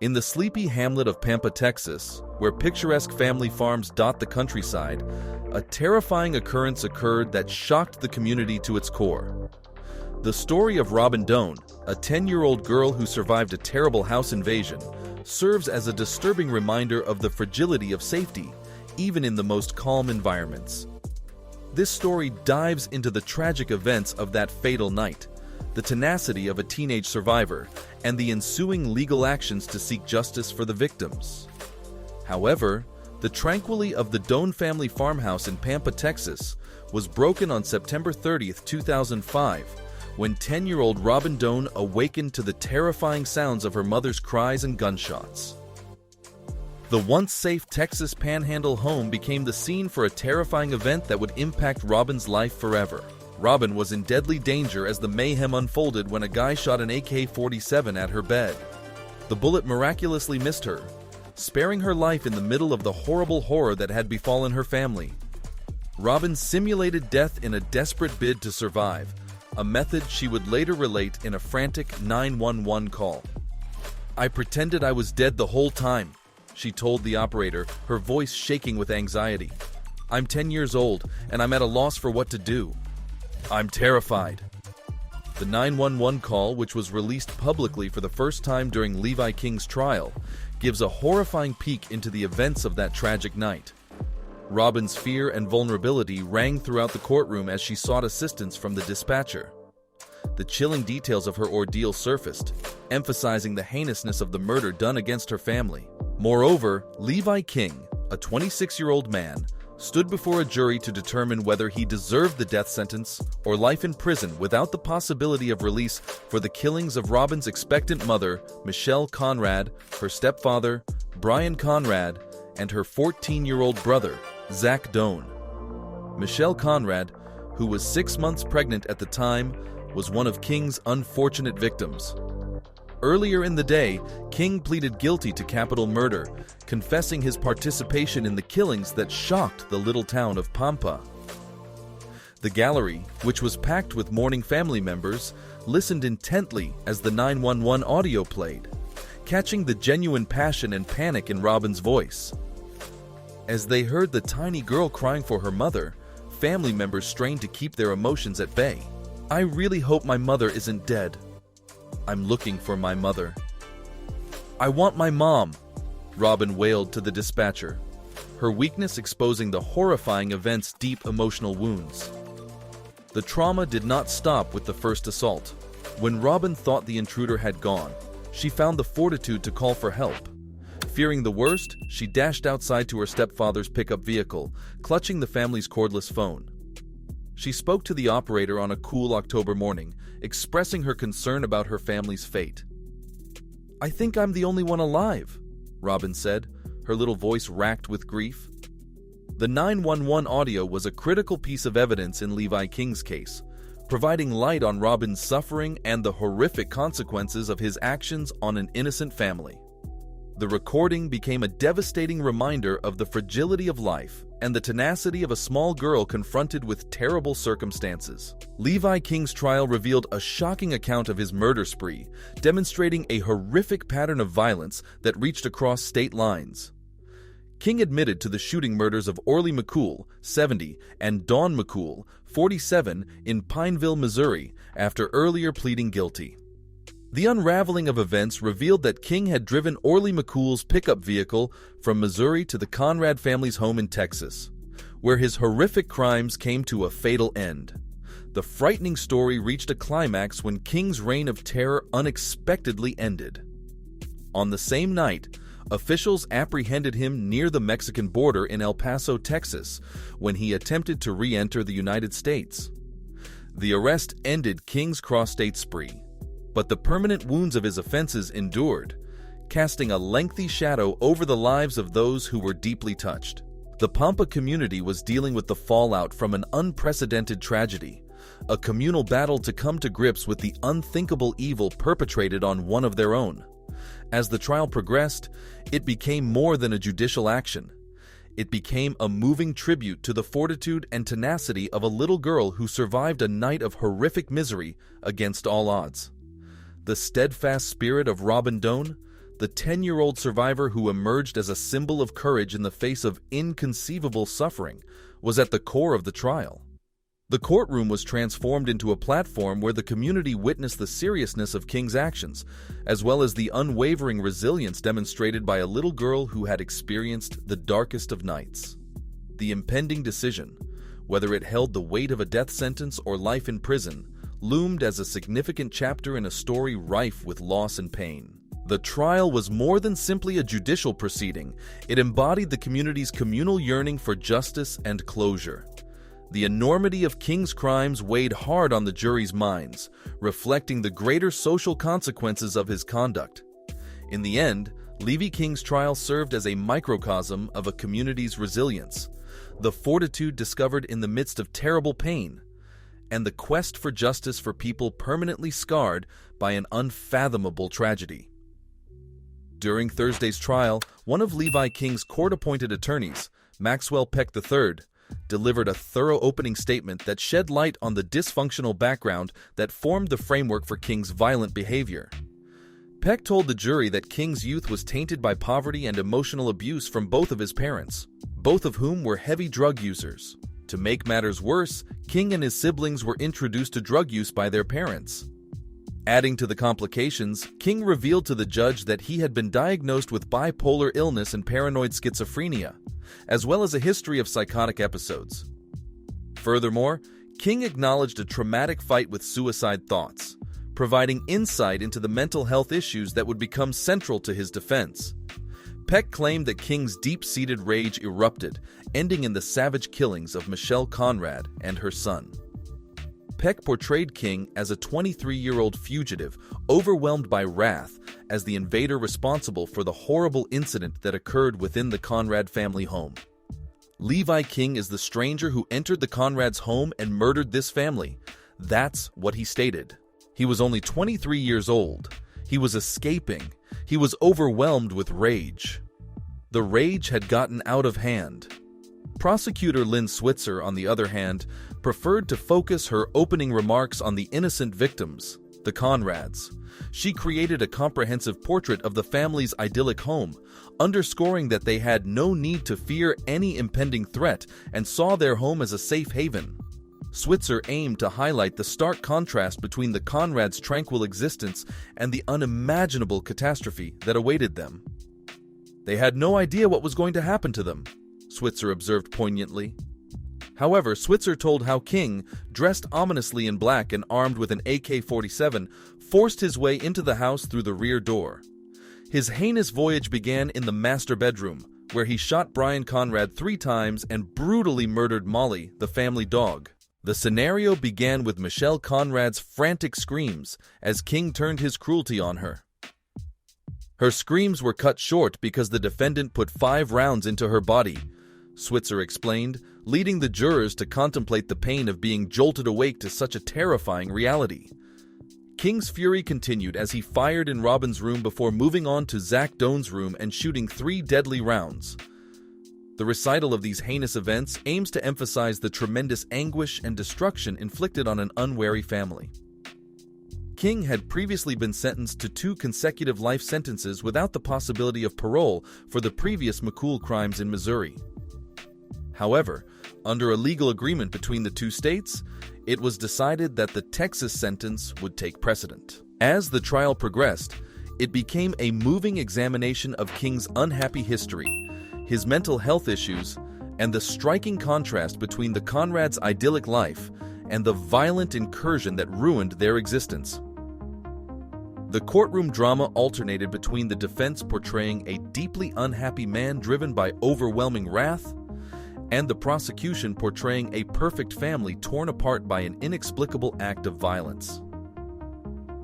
In the sleepy hamlet of Pampa, Texas, where picturesque family farms dot the countryside, a terrifying occurrence occurred that shocked the community to its core. The story of Robin Doan, a 10-year-old girl who survived a terrible house invasion, serves as a disturbing reminder of the fragility of safety, even in the most calm environments. This story dives into the tragic events of that fatal night, the tenacity of a teenage survivor, and the ensuing legal actions to seek justice for the victims. However, the tranquility of the Doan family farmhouse in Pampa, Texas, was broken on September 30, 2005, when 10-year-old Robin Doan awakened to the terrifying sounds of her mother's cries and gunshots. The once safe Texas Panhandle home became the scene for a terrifying event that would impact Robin's life forever. Robin was in deadly danger as the mayhem unfolded when a guy shot an AK-47 at her bed. The bullet miraculously missed her, sparing her life in the middle of the horrible horror that had befallen her family. Robin simulated death in a desperate bid to survive, a method she would later relate in a frantic 911 call. "I pretended I was dead the whole time," she told the operator, her voice shaking with anxiety. "I'm 10 years old, and I'm at a loss for what to do. I'm terrified." The 911 call, which was released publicly for the first time during Levi King's trial, gives a horrifying peek into the events of that tragic night. Robin's fear and vulnerability rang throughout the courtroom as she sought assistance from the dispatcher. The chilling details of her ordeal surfaced, emphasizing the heinousness of the murder done against her family. Moreover, Levi King, a 26-year-old man, stood before a jury to determine whether he deserved the death sentence or life in prison without the possibility of release for the killings of Robin's expectant mother, Michelle Conrad, her stepfather, Brian Conrad, and her 14-year-old brother, Zach Doan. Michelle Conrad, who was 6 months pregnant at the time, was one of King's unfortunate victims. Earlier in the day, King pleaded guilty to capital murder, confessing his participation in the killings that shocked the little town of Pampa. The gallery, which was packed with mourning family members, listened intently as the 911 audio played, catching the genuine passion and panic in Robin's voice. As they heard the tiny girl crying for her mother, family members strained to keep their emotions at bay. "I really hope my mother isn't dead. I'm looking for my mother. I want my mom," Robin wailed to the dispatcher, her weakness exposing the horrifying event's deep emotional wounds. The trauma did not stop with the first assault. When Robin thought the intruder had gone, she found the fortitude to call for help. Fearing the worst, she dashed outside to her stepfather's pickup vehicle, clutching the family's cordless phone. She spoke to the operator on a cool October morning, expressing her concern about her family's fate. "I think I'm the only one alive," Robin said, her little voice racked with grief. The 911 audio was a critical piece of evidence in Levi King's case, providing light on Robin's suffering and the horrific consequences of his actions on an innocent family. The recording became a devastating reminder of the fragility of life and the tenacity of a small girl confronted with terrible circumstances. Levi King's trial revealed a shocking account of his murder spree, demonstrating a horrific pattern of violence that reached across state lines. King admitted to the shooting murders of Orly McCool, 70, and Dawn McCool, 47, in Pineville, Missouri, after earlier pleading guilty. The unraveling of events revealed that King had driven Orly McCool's pickup vehicle from Missouri to the Conrad family's home in Texas, where his horrific crimes came to a fatal end. The frightening story reached a climax when King's reign of terror unexpectedly ended. On the same night, officials apprehended him near the Mexican border in El Paso, Texas, when he attempted to re-enter the United States. The arrest ended King's cross-state spree, but the permanent wounds of his offenses endured, casting a lengthy shadow over the lives of those who were deeply touched. The Pampa community was dealing with the fallout from an unprecedented tragedy, a communal battle to come to grips with the unthinkable evil perpetrated on one of their own. As the trial progressed, it became more than a judicial action. It became a moving tribute to the fortitude and tenacity of a little girl who survived a night of horrific misery against all odds. The steadfast spirit of Robin Doan, the 10-year-old survivor who emerged as a symbol of courage in the face of inconceivable suffering, was at the core of the trial. The courtroom was transformed into a platform where the community witnessed the seriousness of King's actions, as well as the unwavering resilience demonstrated by a little girl who had experienced the darkest of nights. The impending decision, whether it held the weight of a death sentence or life in prison, loomed as a significant chapter in a story rife with loss and pain. The trial was more than simply a judicial proceeding. It embodied the community's communal yearning for justice and closure. The enormity of King's crimes weighed hard on the jury's minds, reflecting the greater social consequences of his conduct. In the end, Levy King's trial served as a microcosm of a community's resilience, the fortitude discovered in the midst of terrible pain, and the quest for justice for people permanently scarred by an unfathomable tragedy. During Thursday's trial, one of Levi King's court-appointed attorneys, Maxwell Peck III, delivered a thorough opening statement that shed light on the dysfunctional background that formed the framework for King's violent behavior. Peck told the jury that King's youth was tainted by poverty and emotional abuse from both of his parents, both of whom were heavy drug users. To make matters worse, King and his siblings were introduced to drug use by their parents. Adding to the complications, King revealed to the judge that he had been diagnosed with bipolar illness and paranoid schizophrenia, as well as a history of psychotic episodes. Furthermore, King acknowledged a traumatic fight with suicide thoughts, providing insight into the mental health issues that would become central to his defense. Peck claimed that King's deep-seated rage erupted, ending in the savage killings of Michelle Conrad and her son. Peck portrayed King as a 23-year-old fugitive, overwhelmed by wrath as the invader responsible for the horrible incident that occurred within the Conrad family home. Levi King is the stranger who entered the Conrads' home and murdered this family. That's what he stated. He was only 23 years old. He was escaping. He was overwhelmed with rage. The rage had gotten out of hand. Prosecutor Lynn Switzer, on the other hand, preferred to focus her opening remarks on the innocent victims, the Conrads. She created a comprehensive portrait of the family's idyllic home, underscoring that they had no need to fear any impending threat and saw their home as a safe haven. Switzer aimed to highlight the stark contrast between the Conrads' tranquil existence and the unimaginable catastrophe that awaited them. They had no idea what was going to happen to them, Switzer observed poignantly. However, Switzer told how King, dressed ominously in black and armed with an AK-47, forced his way into the house through the rear door. His heinous voyage began in the master bedroom, where he shot Brian Conrad 3 times and brutally murdered Molly, the family dog. The scenario began with Michelle Conrad's frantic screams as King turned his cruelty on her. Her screams were cut short because the defendant put 5 rounds into her body, Switzer explained, leading the jurors to contemplate the pain of being jolted awake to such a terrifying reality. King's fury continued as he fired in Robin's room before moving on to Zach Doan's room and shooting 3 deadly rounds. The recital of these heinous events aims to emphasize the tremendous anguish and destruction inflicted on an unwary family. King had previously been sentenced to 2 consecutive life sentences without the possibility of parole for the previous McCool crimes in Missouri. However, under a legal agreement between the 2 states, it was decided that the Texas sentence would take precedent. As the trial progressed, it became a moving examination of King's unhappy history, his mental health issues, and the striking contrast between the Conrads' idyllic life and the violent incursion that ruined their existence. The courtroom drama alternated between the defense portraying a deeply unhappy man driven by overwhelming wrath and the prosecution portraying a perfect family torn apart by an inexplicable act of violence.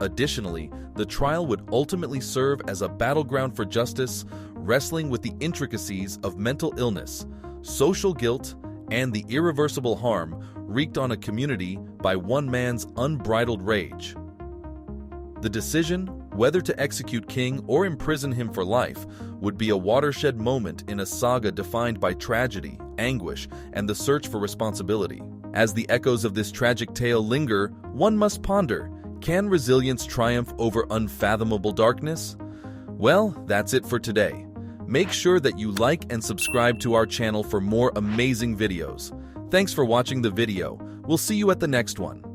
Additionally, the trial would ultimately serve as a battleground for justice, wrestling with the intricacies of mental illness, social guilt, and the irreversible harm wreaked on a community by one man's unbridled rage. The decision, whether to execute King or imprison him for life, would be a watershed moment in a saga defined by tragedy, anguish, and the search for responsibility. As the echoes of this tragic tale linger, one must ponder, can resilience triumph over unfathomable darkness? Well, that's it for today. Make sure that you like and subscribe to our channel for more amazing videos. Thanks for watching the video. We'll see you at the next one.